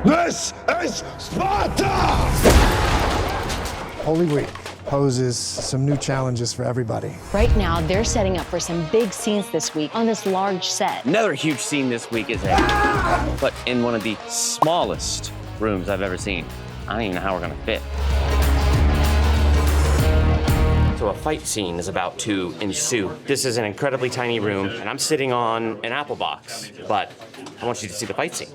This is Sparta! Holy Week poses some new challenges for everybody. Right now, they're setting up for some big scenes this week on this large set. Another huge scene this week is but in one of the smallest rooms I've ever seen. I don't even know how we're gonna fit. So a fight scene is about to ensue. This is an incredibly tiny room, and I'm sitting on an apple box, but I want you to see the fight scene.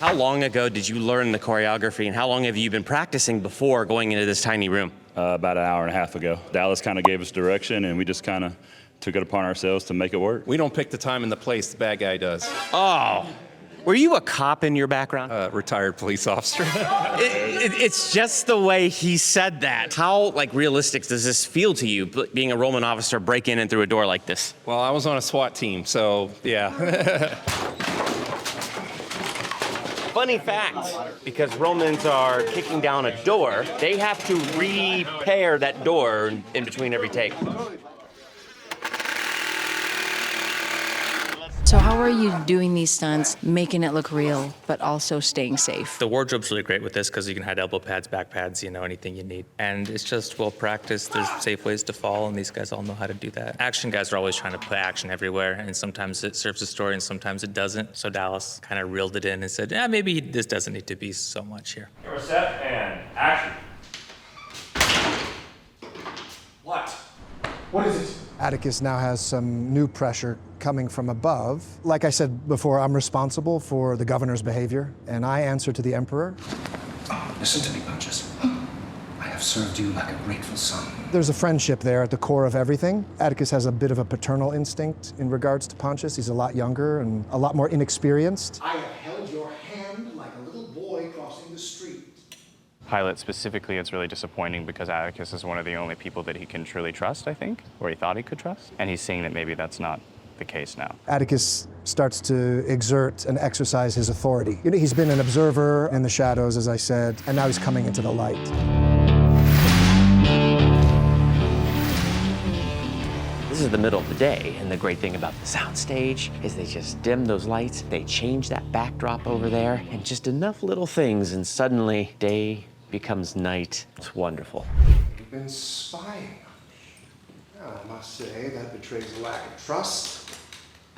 How long ago did you learn the choreography, and how long have you been practicing before going into this tiny room? About an hour and a half ago. Dallas kind of gave us direction, and we just kind of took it upon ourselves to make it work. We don't pick the time and the place, the bad guy does. Oh, were you a cop in your background? Retired police officer. It's just the way he said that. How realistic does this feel to you, being a Roman officer, break in and through a door like this? Well, I was on a SWAT team, so yeah. Funny fact, because Romans are kicking down a door, they have to repair that door in between every take. So how are you doing these stunts, making it look real, but also staying safe? The wardrobe's really great with this because you can hide elbow pads, back pads, anything you need. And it's just well practiced. There's safe ways to fall, and these guys all know how to do that. Action guys are always trying to put action everywhere, and sometimes it serves a story and sometimes it doesn't. So Dallas kind of reeled it in and said, maybe this doesn't need to be so much here. You're set and action. What? What is it? Atticus now has some new pressure coming from above. Like I said before, I'm responsible for the governor's behavior, and I answer to the emperor. Listen to me, Pontius. I have served you like a grateful son. There's a friendship there at the core of everything. Atticus has a bit of a paternal instinct in regards to Pontius. He's a lot younger and a lot more inexperienced. I have held your hand like a little boy crossing the street. Pilate specifically, it's really disappointing because Atticus is one of the only people that he can truly trust, I think, or he thought he could trust. And he's seeing that maybe that's not the case now. Atticus starts to exert and exercise his authority. He's been an observer in the shadows, as I said, and now he's coming into the light. This is the middle of the day, and the great thing about the soundstage is they just dim those lights, they change that backdrop over there, and just enough little things, and suddenly day becomes night. It's wonderful. You've been spying on me. I must say, that betrays a lack of trust.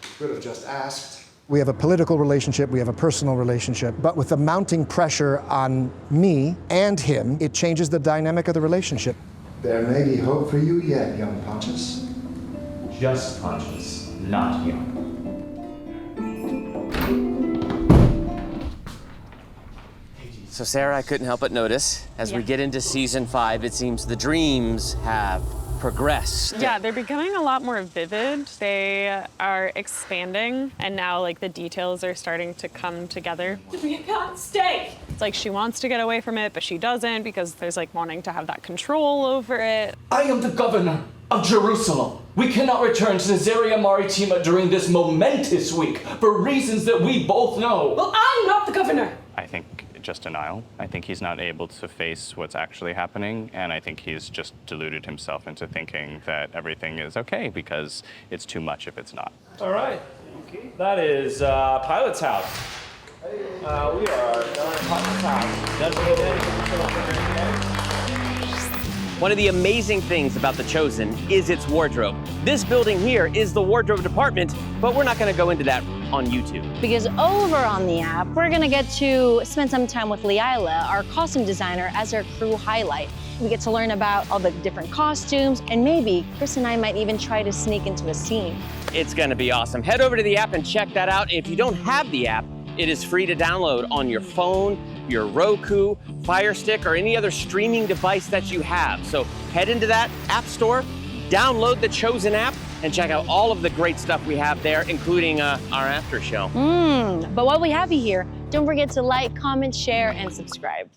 You could have just asked. We have a political relationship, we have a personal relationship, but with the mounting pressure on me and him, it changes the dynamic of the relationship. There may be hope for you yet, young Pontius. Just Pontius, not young. So Sarah, I couldn't help but notice, as we get into season 5, it seems the dreams have progressed. Yeah, they're becoming a lot more vivid. They are expanding, and now the details are starting to come together. We can't stay. It's like she wants to get away from it, but she doesn't because there's wanting to have that control over it. I am the governor of Jerusalem. We cannot return to Caesarea Maritima during this momentous week for reasons that we both know. Well, I'm not the governor. I think just denial. I think he's not able to face what's actually happening, and I think he's just deluded himself into thinking that everything is okay because it's too much if it's not. All right. That is Pilate's house. We are down at Pilate's house. One of the amazing things about The Chosen is its wardrobe. This building here is the wardrobe department, but we're not gonna go into that on YouTube. Because over on the app, we're gonna get to spend some time with Leila, our costume designer, as our crew highlight. We get to learn about all the different costumes, and maybe Chris and I might even try to sneak into a scene. It's gonna be awesome. Head over to the app and check that out. If you don't have the app, it is free to download on your phone, your Roku, Fire Stick, or any other streaming device that you have. So head into that app store, download the Chosen app, and check out all of the great stuff we have there, including our after show. But while we have you here, don't forget to like, comment, share, and subscribe.